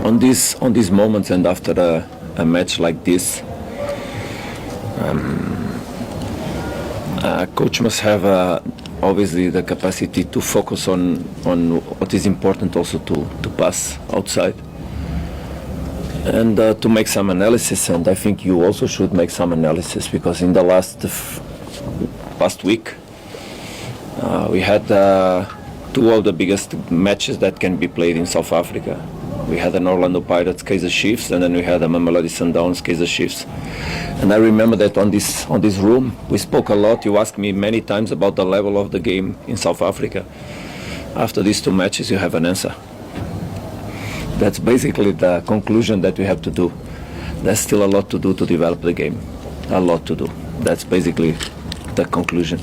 on these moments and after a match like this, a coach must have obviously the capacity to focus on what is important, also to pass outside and to make some analysis. And I think you also should make some analysis, because in the last week we had two of the biggest matches that can be played in South Africa. We had an Orlando Pirates Kaizer Chiefs, and then we had a Mamelodi Sundowns Kaizer Chiefs. And I remember that on this room we spoke a lot. You asked me many times about the level of the game in South Africa. After these two matches, you have an answer. That's basically the conclusion that we have to do. There's still a lot to do to develop the game. A lot to do. That's basically the conclusion.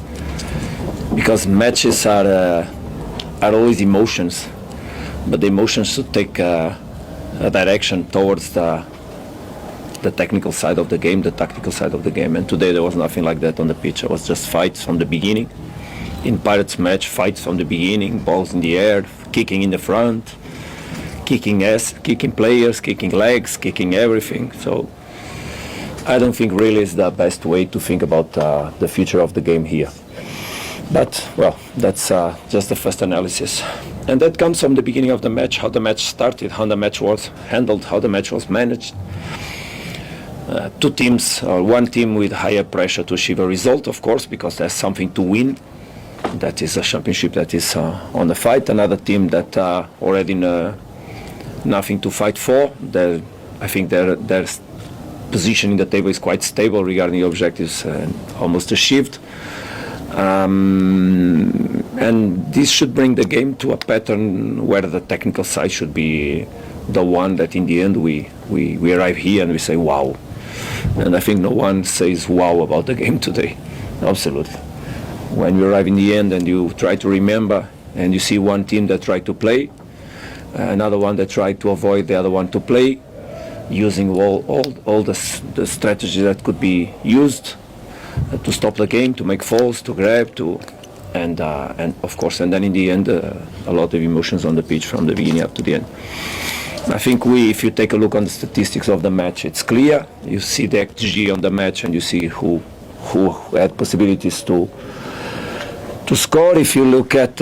Because matches are always emotions, but the emotions should take a direction towards the technical side of the game, the tactical side of the game. And today there was nothing like that on the pitch. It was just fights from the beginning. In Pirates match, fights from the beginning, balls in the air, kicking in the front, kicking players, kicking legs, kicking everything. So I don't think really is the best way to think about the future of the game here. But, well, that's just the first analysis. And that comes from the beginning of the match, how the match started, how the match was handled, how the match was managed. Two teams, or one team with higher pressure to achieve a result, of course, because there's something to win. That is a championship that is on the fight. Another team that already nothing to fight for. I think their position in the table is quite stable regarding the objectives, almost achieved. And this should bring the game to a pattern where the technical side should be the one that in the end we arrive here and we say wow. And I think no one says wow about the game today. Absolutely. When you arrive in the end and you try to remember and you see one team that tried to play, another one that tried to avoid the other one to play, using all the strategy that could be used to stop the game, to make falls, to grab, and of course, and then in the end, a lot of emotions on the pitch from the beginning up to the end. I think if you take a look on the statistics of the match, it's clear. You see the XG on the match, and you see who had possibilities to score. If you look at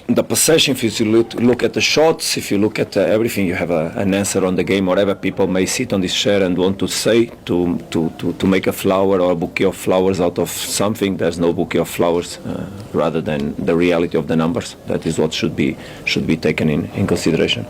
the possession, if you look at the shots, if you look at everything, you have an answer on the game. Whatever people may sit on this chair and want to say, to make a flower or a bouquet of flowers out of something, there's no bouquet of flowers rather than the reality of the numbers. That is what should be taken in consideration.